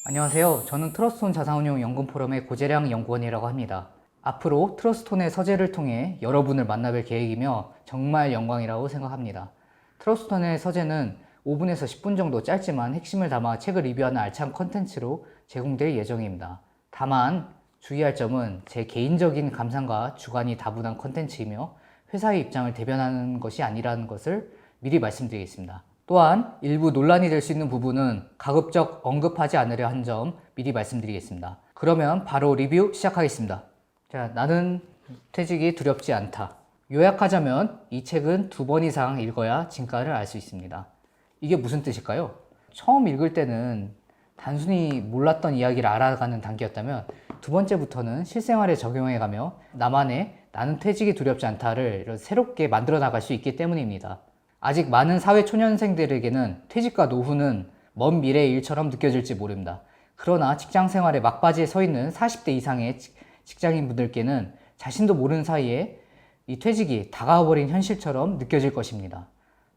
안녕하세요. 저는 트러스톤 자산운용 연금포럼의 고재량 연구원이라고 합니다. 앞으로 트러스톤의 서재를 통해 여러분을 만나뵐 계획이며 정말 영광이라고 생각합니다. 트러스톤의 서재는 5분에서 10분 정도 짧지만 핵심을 담아 책을 리뷰하는 알찬 컨텐츠로 제공될 예정입니다. 다만 주의할 점은 제 개인적인 감상과 주관이 다분한 컨텐츠이며 회사의 입장을 대변하는 것이 아니라는 것을 미리 말씀드리겠습니다. 또한 일부 논란이 될 수 있는 부분은 가급적 언급하지 않으려 한 점 미리 말씀드리겠습니다. 그러면 바로 리뷰 시작하겠습니다. 자, 나는 퇴직이 두렵지 않다. 요약하자면 이 책은 2번 이상 읽어야 진가를 알 수 있습니다. 이게 무슨 뜻일까요? 처음 읽을 때는 단순히 몰랐던 이야기를 알아가는 단계였다면 두 번째부터는 실생활에 적용해가며 나만의 나는 퇴직이 두렵지 않다를 새롭게 만들어 나갈 수 있기 때문입니다. 아직 많은 사회 초년생들에게는 퇴직과 노후는 먼 미래의 일처럼 느껴질지 모릅니다. 그러나 직장 생활의 막바지에 서 있는 40대 이상의 직장인 분들께는 자신도 모르는 사이에 이 퇴직이 다가와버린 현실처럼 느껴질 것입니다.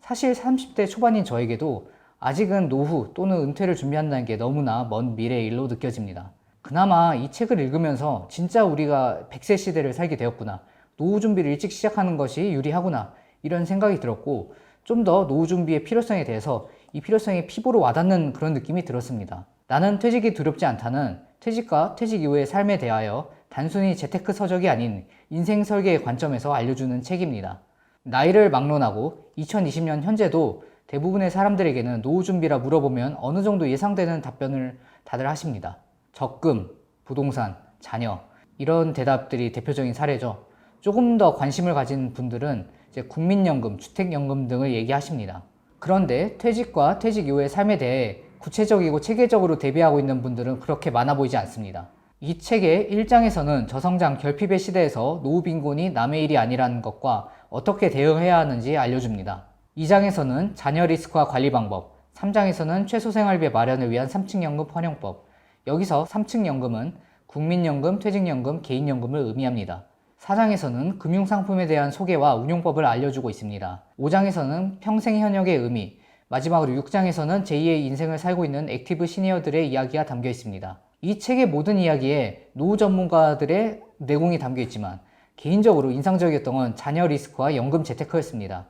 사실 30대 초반인 저에게도 아직은 노후 또는 은퇴를 준비한다는 게 너무나 먼 미래의 일로 느껴집니다. 그나마 이 책을 읽으면서 진짜 우리가 100세 시대를 살게 되었구나, 노후 준비를 일찍 시작하는 것이 유리하구나, 이런 생각이 들었고 좀 더 노후 준비의 필요성에 대해서 이 필요성이 피부로 와닿는 그런 느낌이 들었습니다. 나는 퇴직이 두렵지 않다는 퇴직과 퇴직 이후의 삶에 대하여 단순히 재테크 서적이 아닌 인생 설계의 관점에서 알려주는 책입니다. 나이를 막론하고 2020년 현재도 대부분의 사람들에게는 노후 준비라 물어보면 어느 정도 예상되는 답변을 다들 하십니다. 적금, 부동산, 자녀, 이런 대답들이 대표적인 사례죠. 조금 더 관심을 가진 분들은 이제 국민연금, 주택연금 등을 얘기하십니다. 그런데 퇴직과 퇴직 이후의 삶에 대해 구체적이고 체계적으로 대비하고 있는 분들은 그렇게 많아 보이지 않습니다. 이 책의 1장에서는 저성장 결핍의 시대에서 노후 빈곤이 남의 일이 아니라는 것과 어떻게 대응해야 하는지 알려줍니다. 2장에서는 자녀 리스크와 관리 방법, 3장에서는 최소 생활비 마련을 위한 3층 연금 활용법. 여기서 3층 연금은 국민연금, 퇴직연금, 개인연금을 의미합니다. 4장에서는 금융상품에 대한 소개와 운용법을 알려주고 있습니다. 5장에서는 평생 현역의 의미, 마지막으로 6장에서는 제2의 인생을 살고 있는 액티브 시니어들의 이야기가 담겨 있습니다. 이 책의 모든 이야기에 노후 전문가들의 내공이 담겨 있지만 개인적으로 인상적이었던 건 자녀 리스크와 연금 재테크였습니다.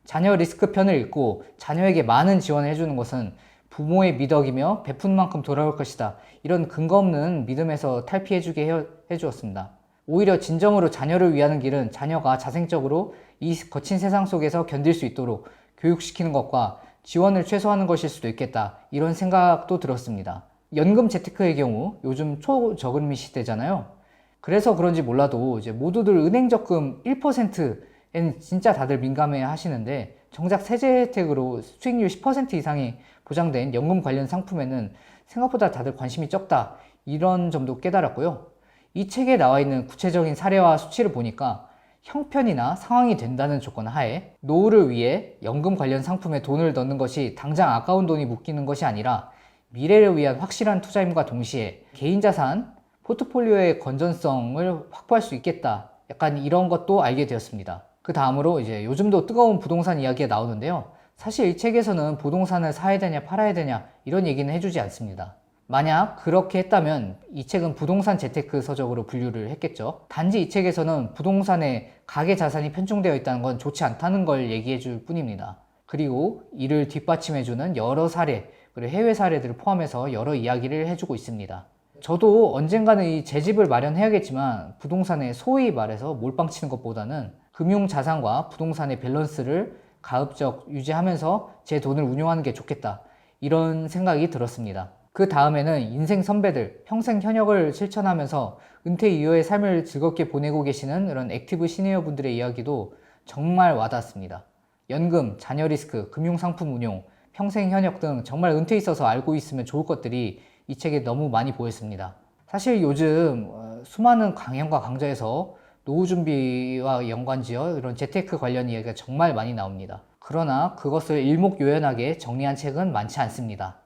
자녀 리스크 편을 읽고 자녀에게 많은 지원을 해주는 것은 부모의 미덕이며 베푼 만큼 돌아올 것이다, 이런 근거 없는 믿음에서 탈피해주게 해주었습니다. 오히려 진정으로 자녀를 위하는 길은 자녀가 자생적으로 이 거친 세상 속에서 견딜 수 있도록 교육시키는 것과 지원을 최소화하는 것일 수도 있겠다, 이런 생각도 들었습니다. 연금 재테크의 경우 요즘 초저금리 시대잖아요. 그래서 그런지 몰라도 이제 모두들 은행 적금 1%에는 진짜 다들 민감해 하시는데 정작 세제 혜택으로 수익률 10% 이상이 보장된 연금 관련 상품에는 생각보다 다들 관심이 적다, 이런 점도 깨달았고요. 이 책에 나와 있는 구체적인 사례와 수치를 보니까 형편이나 상황이 된다는 조건 하에 노후를 위해 연금 관련 상품에 돈을 넣는 것이 당장 아까운 돈이 묶이는 것이 아니라 미래를 위한 확실한 투자임과 동시에 개인자산 포트폴리오의 건전성을 확보할 수 있겠다, 약간 이런 것도 알게 되었습니다. 그 다음으로 이제 요즘도 뜨거운 부동산 이야기가 나오는데요. 사실 이 책에서는 부동산을 사야 되냐 팔아야 되냐 이런 얘기는 해주지 않습니다. 만약 그렇게 했다면 이 책은 부동산 재테크 서적으로 분류를 했겠죠. 단지 이 책에서는 부동산에 가계 자산이 편중되어 있다는 건 좋지 않다는 걸 얘기해 줄 뿐입니다. 그리고 이를 뒷받침해주는 여러 사례, 그리고 해외 사례들을 포함해서 여러 이야기를 해주고 있습니다. 저도 언젠가는 이 제 집을 마련해야겠지만 부동산에 소위 말해서 몰빵 치는 것보다는 금융자산과 부동산의 밸런스를 가급적 유지하면서 제 돈을 운용하는 게 좋겠다, 이런 생각이 들었습니다. 그 다음에는 인생 선배들, 평생 현역을 실천하면서 은퇴 이후의 삶을 즐겁게 보내고 계시는 그런 액티브 시니어 분들의 이야기도 정말 와닿았습니다. 연금, 자녀 리스크, 금융상품 운용, 평생 현역 등 정말 은퇴에 있어서 알고 있으면 좋을 것들이 이 책에 너무 많이 보였습니다. 사실 요즘 수많은 강연과 강좌에서 노후 준비와 연관지어 이런 재테크 관련 이야기가 정말 많이 나옵니다. 그러나 그것을 일목요연하게 정리한 책은 많지 않습니다.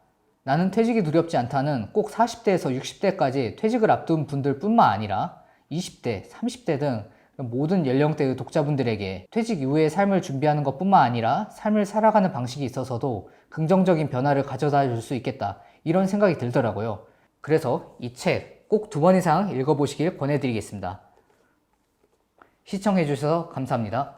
나는 퇴직이 두렵지 않다는 꼭 40대에서 60대까지 퇴직을 앞둔 분들 뿐만 아니라 20대, 30대 등 모든 연령대의 독자분들에게 퇴직 이후의 삶을 준비하는 것뿐만 아니라 삶을 살아가는 방식이 있어서도 긍정적인 변화를 가져다 줄 수 있겠다, 이런 생각이 들더라고요. 그래서 이 책 꼭 2번 이상 읽어보시길 권해드리겠습니다. 시청해주셔서 감사합니다.